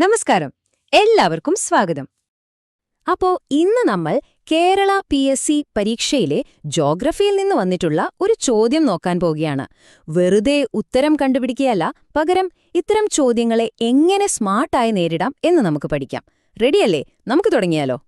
നമസ്കാരം, എല്ലാവർക്കും സ്വാഗതം. അപ്പോ ഇന്ന് നമ്മൾ കേരള PSC പരീക്ഷയിലെ ജോഗ്രഫിയിൽ നിന്ന് വന്നിട്ടുള്ള ഒരു ചോദ്യം നോക്കാൻ പോകുകയാണ്. വെറുതെ ഉത്തരം കണ്ടുപിടിക്കുകയല്ല, പകരം ഇത്തരം ചോദ്യങ്ങളെ എങ്ങനെ സ്മാർട്ടായി നേരിടാം എന്ന് നമുക്ക് പഠിക്കാം. റെഡിയല്ലേ? നമുക്ക് തുടങ്ങിയാലോ?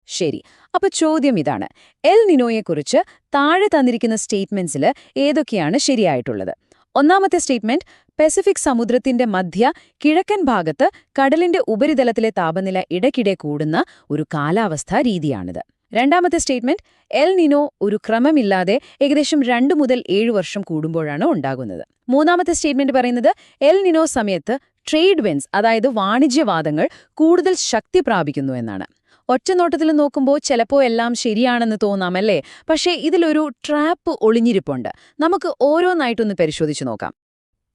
ശരി, അപ്പൊ ചോദ്യം ഇതാണ്: എൽ നിനോയെക്കുറിച്ച് താഴെ തന്നിരിക്കുന്ന സ്റ്റേറ്റ്മെന്റ്സിൽ ഏതൊക്കെയാണ് ശരിയായിട്ടുള്ളത്? ഒന്നാമത്തെ സ്റ്റേറ്റ്മെന്റ്, പസഫിക് സമുദ്രത്തിന്റെ മധ്യ കിഴക്കൻ ഭാഗത്ത് കടലിന്റെ ഉപരിതലത്തിലെ താപനില ഇടയ്ക്കിടെ കൂടുന്ന ഒരു കാലാവസ്ഥാ രീതിയാണിത്. രണ്ടാമത്തെ സ്റ്റേറ്റ്മെന്റ്, എൽ നിനോ ഒരു ക്രമമില്ലാതെ ഏകദേശം 2 മുതൽ 7 വർഷം കൂടുമ്പോഴാണ് ഉണ്ടാകുന്നത്. മൂന്നാമത്തെ സ്റ്റേറ്റ്മെന്റ് പറയുന്നത് എൽ നിനോ സമയത്ത് ട്രേഡ് വിൻഡ്സ്, അതായത് വാണിജ്യവാദങ്ങൾ കൂടുതൽ ശക്തി പ്രാപിക്കുന്നു എന്നാണ്. ഒറ്റനോട്ടത്തിൽ നോക്കുമ്പോൾ ചിലപ്പോൾ എല്ലാം ശരിയാണെന്ന് തോന്നാമല്ലേ? പക്ഷേ ഇതിലൊരു ട്രാപ്പ് ഒളിഞ്ഞിരിപ്പുണ്ട്. നമുക്ക് ഓരോന്നായിട്ടൊന്ന് പരിശോധിച്ചു നോക്കാം.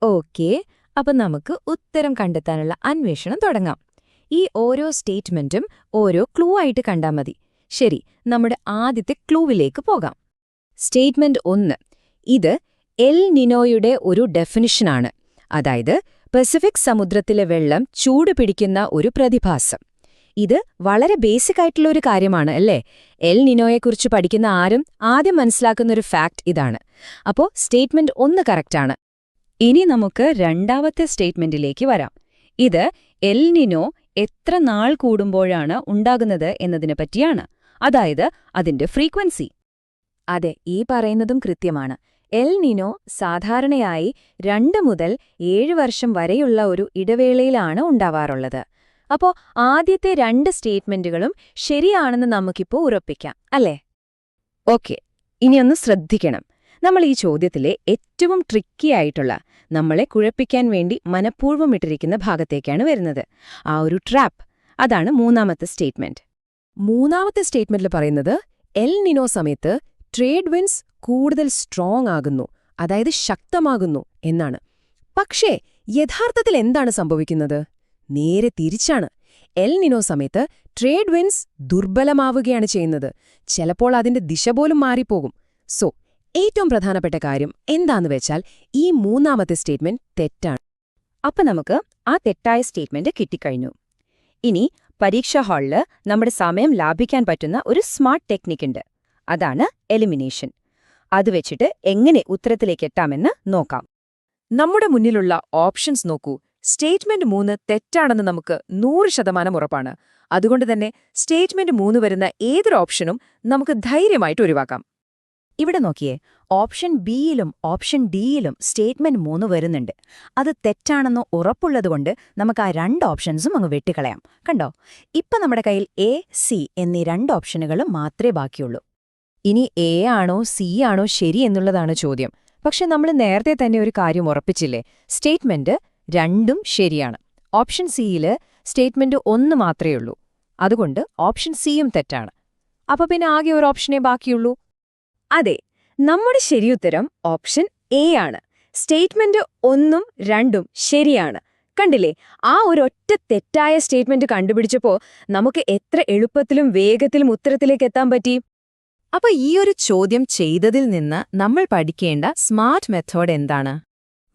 ഓക്കേ, അപ്പം നമുക്ക് ഉത്തരം കണ്ടെത്താനുള്ള അന്വേഷണം തുടങ്ങാം. ഈ ഓരോ സ്റ്റേറ്റ്മെന്റും ഓരോ ക്ലൂ ആയിട്ട് കണ്ടാൽ മതി. ശരി, നമ്മുടെ ആദ്യത്തെ ക്ലൂവിലേക്ക് പോകാം. സ്റ്റേറ്റ്മെന്റ് 1, ഇത് എൽ നിനോയുടെ ഒരു ഡെഫിനിഷനാണ്. അതായത് പസഫിക് സമുദ്രത്തിലെ വെള്ളം ചൂട് പിടിക്കുന്ന ഒരു പ്രതിഭാസം. ഇത് വളരെ ബേസിക് ആയിട്ടുള്ള ഒരു കാര്യമാണ് അല്ലേ? എൽ നിനോയെക്കുറിച്ച് പഠിക്കുന്ന ആരും ആദ്യം മനസ്സിലാക്കുന്ന ഒരു ഫാക്ട് ഇതാണ്. അപ്പോൾ സ്റ്റേറ്റ്മെന്റ് 1 കറക്റ്റാണ്. ഇനി നമുക്ക് രണ്ടാമത്തെ സ്റ്റേറ്റ്മെന്റിലേക്ക് വരാം. ഇത് എൽ നിനോ എത്ര നാൾ കൂടുമ്പോഴാണ് ഉണ്ടാകുന്നത് എന്നതിനെ പറ്റിയാണ്. അതായത് അതിന്റെ ഫ്രീക്വൻസി. അതെ, ഈ പറയുന്നതും കൃത്യമാണ്. എൽ നിനോ സാധാരണയായി 2 മുതൽ 7 വർഷം വരെയുള്ള ഒരു ഇടവേളയിലാണ് ഉണ്ടാവാറുള്ളത്. അപ്പോൾ ആദ്യത്തെ 2 സ്റ്റേറ്റ്മെന്റുകളും ശരിയാണെന്ന് നമുക്കിപ്പോൾ ഉറപ്പിക്കാം, അല്ലേ? ഓക്കെ, ഇനിയൊന്ന് ശ്രദ്ധിക്കണം. നമ്മൾ ഈ ചോദ്യത്തിലെ ഏറ്റവും ട്രിക്കി ആയിട്ടുള്ള, നമ്മളെ കുഴപ്പിക്കാൻ വേണ്ടി മനഃപൂർവ്വം ഇട്ടിരിക്കുന്ന ഭാഗത്തേക്കാണ് വരുന്നത്. ആ ഒരു ട്രാപ്പ്, അതാണ് മൂന്നാമത്തെ സ്റ്റേറ്റ്മെന്റ്. മൂന്നാമത്തെ സ്റ്റേറ്റ്മെന്റിൽ പറയുന്നത് എൽ നിനോ സമയത്ത് ട്രേഡ് വിൻഡ്സ് കൂടുതൽ സ്ട്രോങ് ആകുന്നു, അതായത് ശക്തമാകുന്നു എന്നാണ്. പക്ഷേ യഥാർത്ഥത്തിൽ എന്താണ് സംഭവിക്കുന്നത്? നേരെ തിരിച്ചാണ്. എൽ നിനോ സമയത്ത് ട്രേഡ് വിൻഡ്സ് ദുർബലമാവുകയാണ് ചെയ്യുന്നത്. ചിലപ്പോൾ അതിന്റെ ദിശ പോലും മാറിപ്പോകും. സോ ഏറ്റവും പ്രധാനപ്പെട്ട കാര്യം എന്താന്ന് വെച്ചാൽ ഈ മൂന്നാമത്തെ സ്റ്റേറ്റ്മെന്റ് തെറ്റാണ്. അപ്പൊ നമുക്ക് ആ തെറ്റായ സ്റ്റേറ്റ്മെന്റ് കിട്ടിക്കഴിഞ്ഞു. ഇനി പരീക്ഷാ ഹാളില് നമ്മുടെ സമയം ലാഭിക്കാൻ പറ്റുന്ന ഒരു സ്മാർട്ട് ടെക്നിക്കുണ്ട്. അതാണ് എലിമിനേഷൻ. അത് വെച്ചിട്ട് എങ്ങനെ ഉത്തരത്തിലേക്ക് എത്താമെന്ന് നോക്കാം. നമ്മുടെ മുന്നിലുള്ള ഓപ്ഷൻസ് നോക്കൂ. സ്റ്റേറ്റ്മെന്റ് 3 തെറ്റാണെന്ന് നമുക്ക് 100% ഉറപ്പാണ്. അതുകൊണ്ട് തന്നെ സ്റ്റേറ്റ്മെന്റ് 3 വരുന്ന ഏതൊരു ഓപ്ഷനും നമുക്ക് ധൈര്യമായിട്ട് ഒഴിവാക്കാം. ഇവിടെ നോക്കിയേ, ഓപ്ഷൻ ബിയിലും ഓപ്ഷൻ ഡിയിലും സ്റ്റേറ്റ്മെന്റ് 3 വരുന്നുണ്ട്. അത് തെറ്റാണെന്ന് ഉറപ്പുള്ളതുകൊണ്ട് നമുക്ക് ആ 2 ഓപ്ഷൻസും അങ്ങ് വെട്ടിക്കളയാം. കണ്ടോ? ഇപ്പം നമ്മുടെ കയ്യിൽ എ, സി എന്നീ 2 ഓപ്ഷനുകൾ മാത്രമേ ബാക്കിയുള്ളൂ. ഇനി എ ആണോ സി ആണോ ശരി എന്നുള്ളതാണ് ചോദ്യം. പക്ഷെ നമ്മൾ നേരത്തെ തന്നെ ഒരു കാര്യം ഉറപ്പിച്ചില്ലേ? സ്റ്റേറ്റ്മെന്റ് 2ഉം ശരിയാണ്. ഓപ്ഷൻ സിയില് സ്റ്റേറ്റ്മെന്റ് 1 മാത്രമേ ഉള്ളൂ. അതുകൊണ്ട് ഓപ്ഷൻ സിയും തെറ്റാണ്. അപ്പൊ പിന്നെ ആകെ ഒരു ഓപ്ഷനേ ബാക്കിയുള്ളൂ. അതെ, നമ്മുടെ ശരിയുത്തരം ഓപ്ഷൻ എ ആണ്. സ്റ്റേറ്റ്മെന്റ് 1ഉം 2ഉം ശരിയാണ്. കണ്ടില്ലേ? ആ ഒരൊറ്റ തെറ്റായ സ്റ്റേറ്റ്മെന്റ് കണ്ടുപിടിച്ചപ്പോ നമുക്ക് എത്ര എളുപ്പത്തിലും വേഗത്തിലും ഉത്തരത്തിലേക്ക് എത്താൻ പറ്റി. അപ്പൊ ഈ ഒരു ചോദ്യം ചെയ്തതിൽ നിന്ന് നമ്മൾ പഠിക്കേണ്ട സ്മാർട്ട് മെത്തേഡ് എന്താണ്?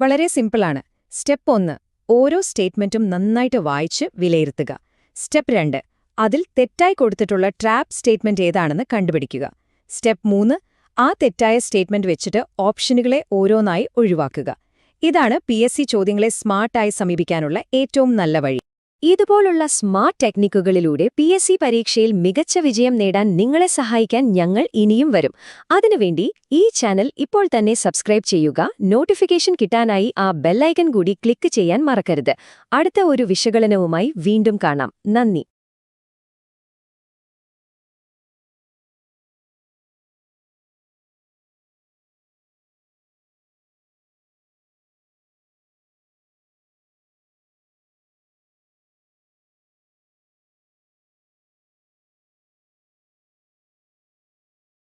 വളരെ സിമ്പിളാണ്. സ്റ്റെപ്പ് 1, ഓരോ സ്റ്റേറ്റ്മെന്റും നന്നായിട്ട് വായിച്ച് വിലയിരുത്തുക. സ്റ്റെപ്പ് 2, അതിൽ തെറ്റായി കൊടുത്തിട്ടുള്ള ട്രാപ്പ് സ്റ്റേറ്റ്മെന്റ് ഏതാണെന്ന് കണ്ടുപിടിക്കുക. സ്റ്റെപ്പ് 3, ആ തെറ്റായ സ്റ്റേറ്റ്മെന്റ് വെച്ചിട്ട് ഓപ്ഷനുകളെ ഓരോന്നായി ഒഴിവാക്കുക. ഇതാണ് PSC ചോദ്യങ്ങളെ സ്മാർട്ടായി സമീപിക്കാനുള്ള ഏറ്റവും നല്ല വഴി. ഇതുപോലുള്ള സ്മാർട്ട് ടെക്നിക്കുകളിലൂടെ PSC പരീക്ഷയിൽ മികച്ച വിജയം നേടാൻ നിങ്ങളെ സഹായിക്കാൻ ഞങ്ങൾ ഇനിയും വരും. അതിനുവേണ്ടി ഈ ചാനൽ ഇപ്പോൾ തന്നെ സബ്സ്ക്രൈബ് ചെയ്യുക. നോട്ടിഫിക്കേഷൻ കിട്ടാനായി ആ ബെല്ലൈക്കൺ കൂടി ക്ലിക്ക് ചെയ്യാൻ മറക്കരുത്. അടുത്ത ഒരു വിശകലനവുമായി വീണ്ടും കാണാം. നന്ദി.